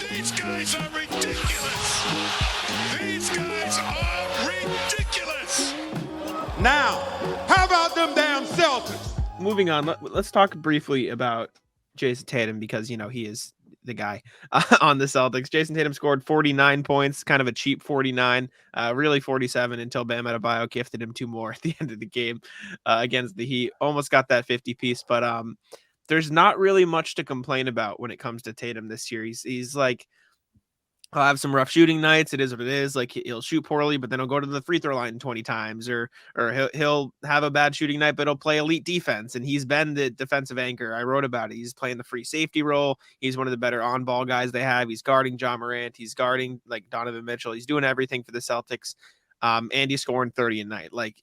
These guys are ridiculous. These guys are ridiculous. Now, how about them damn Celtics? Moving on, let's talk briefly about Jayson Tatum because, you know, he is the guy on the Celtics. Jayson Tatum scored 49 points, kind of a cheap 49, really 47 until Bam Adebayo gifted him 2 more at the end of the game against the Heat. Almost got that 50 piece, but there's not really much to complain about when it comes to Tatum this year. He's like, he'll have some rough shooting nights. It is what it is. Like, he'll shoot poorly, but then he'll go to the free throw line 20 times, or he'll have a bad shooting night, but he'll play elite defense. And he's been the defensive anchor. I wrote about it. He's playing the free safety role. He's one of the better on ball guys they have. He's guarding John Morant. He's guarding like Donovan Mitchell. He's doing everything for the Celtics. And he's scoring 30 a night. Like,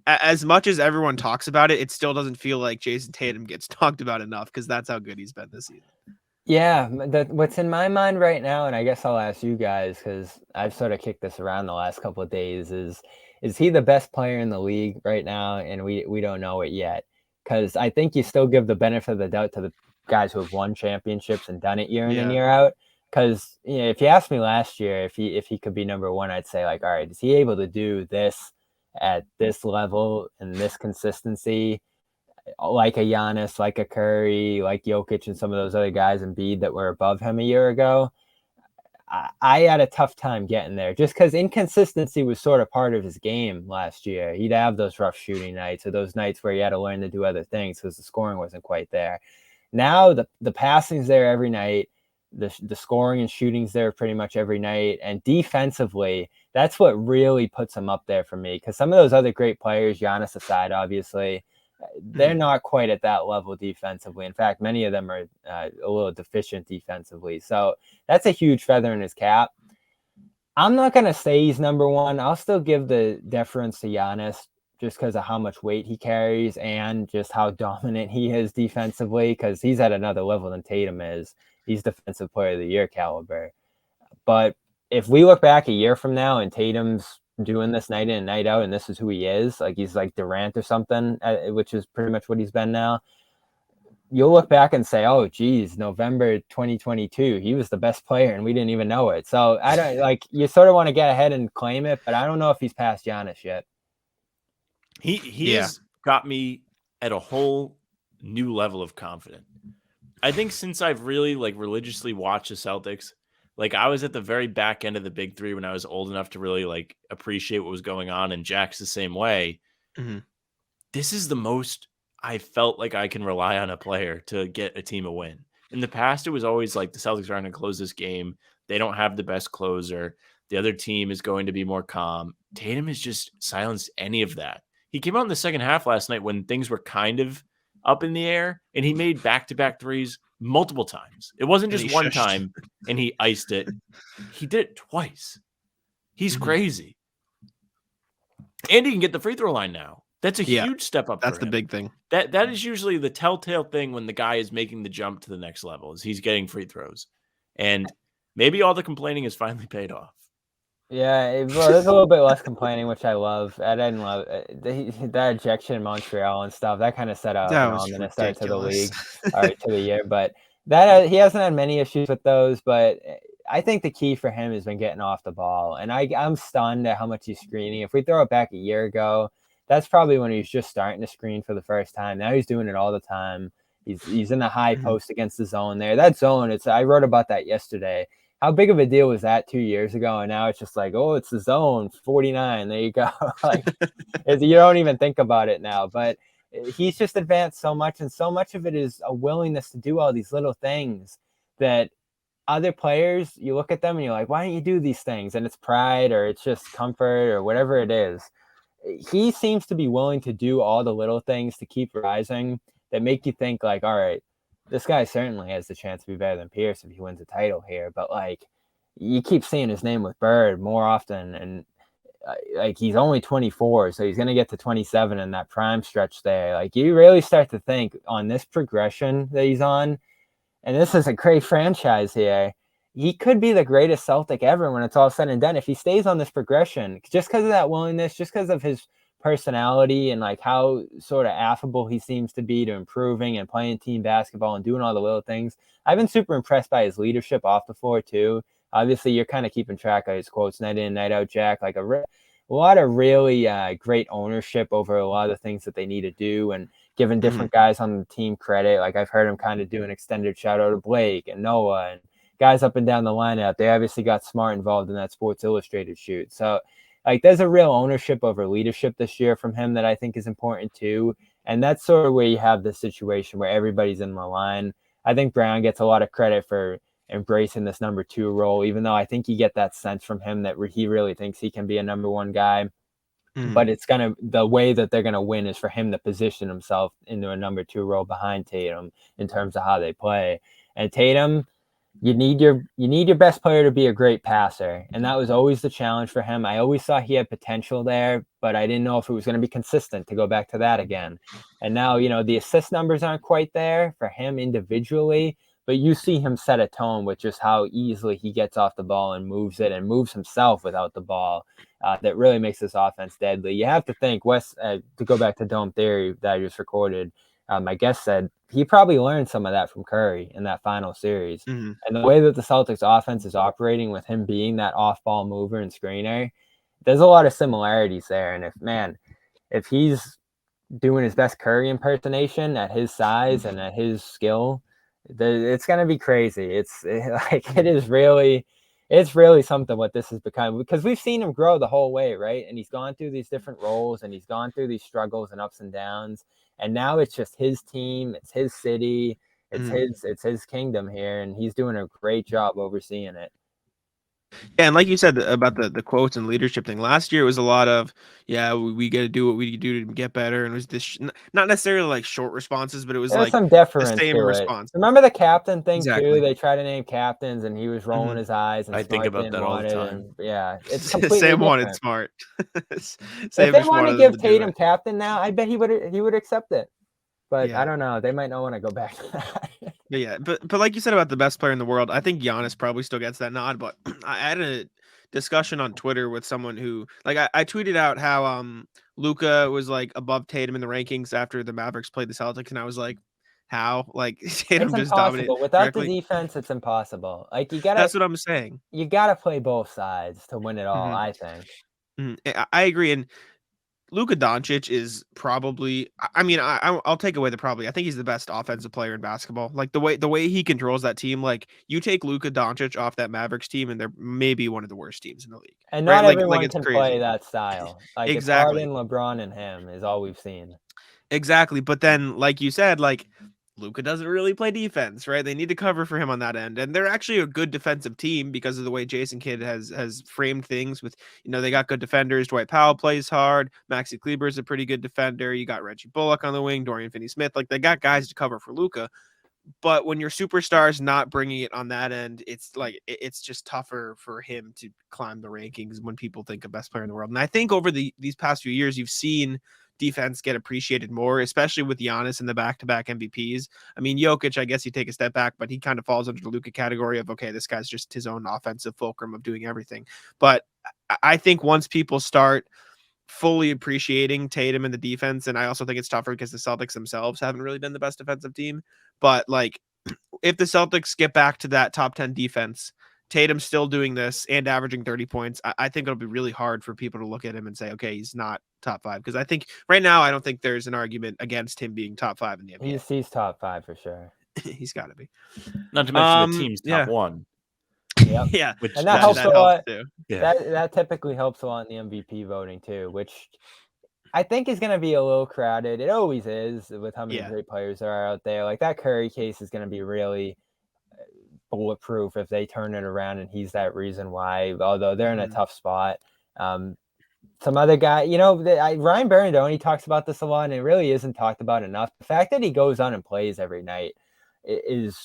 as much as everyone talks about it, it still doesn't feel like Jayson Tatum gets talked about enough because that's how good he's been this season. Yeah, what's in my mind right now, and I guess I'll ask you guys because I've sort of kicked this around the last couple of days, is he the best player in the league right now? And we don't know it yet, because I think you still give the benefit of the doubt to the guys who have won championships and done it year in and year out. Because, you know, if you asked me last year if he could be number one, I'd say, like, all right, is he able to do this at this level and this consistency, like a Giannis, like a Curry, like Jokic, and some of those other guys in Embiid that were above him a year ago? I had a tough time getting there just because inconsistency was sort of part of his game last year. He'd have those rough shooting nights or those nights where he had to learn to do other things because the scoring wasn't quite there. Now the passing's there every night. The scoring and shooting's there pretty much every night. And defensively, that's what really puts him up there for me, because some of those other great players, Giannis aside, obviously, they're not quite at that level defensively. In fact, many of them are a little deficient defensively. So that's a huge feather in his cap. I'm not going to say he's number one. I'll still give the deference to Giannis just because of how much weight he carries and just how dominant he is defensively, because he's at another level than Tatum is. He's defensive player of the year caliber. But if we look back a year from now and Tatum's doing this night in and night out, and this is who he is, like he's like Durant or something, which is pretty much what he's been now, you'll look back and say, oh geez, November 2022, he was the best player and we didn't even know it. So I don't, like, you sort of want to get ahead and claim it, but I don't know if he's past Giannis yet. He has got me at a whole new level of confidence. I think since I've really like religiously watched the Celtics, like I was at the very back end of the big three when I was old enough to really like appreciate what was going on, and Jack's the same way. Mm-hmm. This is the most I felt like I can rely on a player to get a team a win. In the past, it was always like the Celtics are going to close this game. They don't have the best closer. The other team is going to be more calm. Tatum has just silenced any of that. He came out in the second half last night when things were kind of up in the air, and he made back-to-back threes multiple times. It wasn't just one time and he iced it. He did it twice. He's crazy. And he can get the free throw line now. That's a huge step up. That's the big thing. That is usually the telltale thing when the guy is making the jump to the next level, is he's getting free throws. And maybe all the complaining has finally paid off. Yeah, well, there's a little bit less complaining, which I love. I didn't love that ejection in Montreal and stuff. That kind of set up I'm going to start to the league or to the year. But that he hasn't had many issues with those. But I think the key for him has been getting off the ball. And I'm stunned at how much he's screening. If we throw it back a year ago, that's probably when he was just starting to screen for the first time. Now he's doing it all the time. He's in the high post against the zone there. That zone, I wrote about that yesterday. How big of a deal was that 2 years ago? And now it's just like, oh, it's the zone 49. There you go. Like, you don't even think about it now. But he's just advanced so much, and so much of it is a willingness to do all these little things that other players, you look at them and you're like, why don't you do these things? And it's pride, or it's just comfort, or whatever it is. He seems to be willing to do all the little things to keep rising that make you think like, all right, this guy certainly has the chance to be better than Pierce if he wins a title here. But like, you keep seeing his name with Bird more often, and like, he's only 24, so he's going to get to 27 in that prime stretch there. Like, you really start to think on this progression that he's on, and this is a great franchise here, he could be the greatest Celtic ever when it's all said and done if he stays on this progression, just because of that willingness, just because of his personality and like how sort of affable he seems to be to improving and playing team basketball and doing all the little things. I've been super impressed by his leadership off the floor too. Obviously, you're kind of keeping track of his quotes night in, night out, Jack. Like a lot of really great ownership over a lot of the things that they need to do and giving different guys on the team credit. Like I've heard him kind of do an extended shout out to Blake and Noah and guys up and down the lineup. They obviously got Smart involved in that Sports Illustrated shoot. So like there's a real ownership over leadership this year from him that I think is important too. And that's sort of where you have this situation where everybody's in the line. I think Brown gets a lot of credit for embracing this number 2 role, even though I think you get that sense from him that he really thinks he can be a number 1 guy. But it's the way that they're gonna win is for him to position himself into a number 2 role behind Tatum in terms of how they play. And Tatum, you need your best player to be a great passer, and that was always the challenge for him. I always thought he had potential there, but I didn't know if it was going to be consistent to go back to that again. And now, the assist numbers aren't quite there for him individually, but you see him set a tone with just how easily he gets off the ball and moves it and moves himself without the ball. That really makes this offense deadly. You have to think, Wes, to go back to Dome Theory that I just recorded, my guest said he probably learned some of that from Curry in that final series. And the way that the Celtics offense is operating with him being that off-ball mover and screener, there's a lot of similarities there. And if he's doing his best Curry impersonation at his size and at his skill, it's going to be crazy. It's really something what this has become, because we've seen him grow the whole way, right? And he's gone through these different roles and he's gone through these struggles and ups and downs. And now it's just his team, it's his city, it's his kingdom here, and he's doing a great job overseeing it. Yeah, and like you said about the quotes and leadership thing, last year it was a lot of, we got to do what we do to get better, and it was this not necessarily like short responses, but it was There's like some deference the same to response. it. Remember the captain thing Exactly. too? They tried to name captains, and he was rolling his eyes. And I think about that all the time. And, yeah, it's completely Sam different. wanted Smart. If they want to give Tatum captain now, I bet he would accept it. But I don't know. They might not want to go back to that. But like you said about the best player in the world, I think Giannis probably still gets that nod. But I had a discussion on Twitter with someone who, like, I tweeted out how Luka was like above Tatum in the rankings after the Mavericks played the Celtics, and I was like, how? Like Tatum It's just impossible. dominated. Without the defense, it's impossible. Like That's what I'm saying. You gotta play both sides to win it all, I think. I agree. And Luka Doncic is probably, I'll take away the probably. I think he's the best offensive player in basketball. Like the way he controls that team, like you take Luka Doncic off that Mavericks team and they're maybe one of the worst teams in the league. And not right? everyone it's can crazy. play that style. Like Exactly. It's Harden, LeBron, and him is all we've seen. Exactly. But then, like you said, like Luka doesn't really play defense, right? They need to cover for him on that end. And they're actually a good defensive team because of the way Jason Kidd has framed things with, they got good defenders. Dwight Powell plays hard. Maxi Kleber is a pretty good defender. You got Reggie Bullock on the wing, Dorian Finney-Smith. Like they got guys to cover for Luka. But when your superstar's not bringing it on that end, it's like it's just tougher for him to climb the rankings when people think of best player in the world. And I think over these past few years, you've seen defense get appreciated more, especially with Giannis and the back-to-back MVPs. I mean, Jokic, I guess you take a step back, but he kind of falls under the Luka category of, okay, this guy's just his own offensive fulcrum of doing everything. But I think once people start fully appreciating Tatum and the defense, and I also think it's tougher because the Celtics themselves haven't really been the best defensive team, but like if the Celtics get back to that top 10 defense, Tatum's still doing this and averaging 30 points, I think it'll be really hard for people to look at him and say, okay, he's not top 5. Because I think right now, I don't think there's an argument against him being top 5 in the NBA. He's top 5 for sure. He's got to be. Not to mention the team's top 1. Yep. Yeah. And that helps a lot. Too. Yeah. That typically helps a lot in the MVP voting too, which I think is going to be a little crowded. It always is with how many great players there are out there. Like that Curry case is going to be really bulletproof if they turn it around and he's that reason why, although they're in a tough spot. Some other guy, Ryan Barrandoni talks about this a lot, and it really isn't talked about enough. The fact that he goes on and plays every night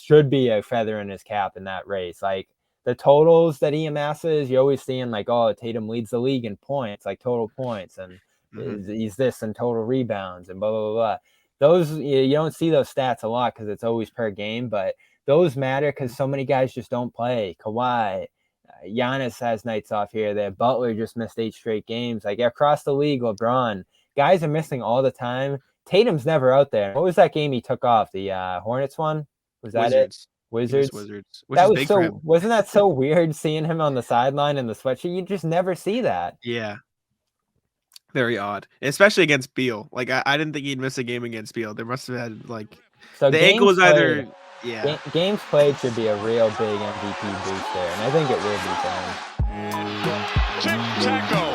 should be a feather in his cap in that race. Like the totals that he amasses, you're always seeing like, oh, Tatum leads the league in points, like total points, and he's this and total rebounds and blah, blah, blah, blah. Those, you don't see those stats a lot because it's always per game, but those matter because so many guys just don't play. Kawhi, Giannis has nights off here. There, Butler just missed 8 straight games. Like across the league, LeBron, guys are missing all the time. Tatum's never out there. What was that game he took off? The Hornets one? Was that Wizards. it? Wizards. Wizards, which That is was big for so. him. Wasn't that so weird seeing him on the sideline in the sweatshirt? You just never see that. Yeah. Very odd, especially against Beal. Like I didn't think he'd miss a game against Beal. There must have had like So the ankle was games either played- games played should be a real big MVP boost there, and I think it will be for him. Tic-tac-toe.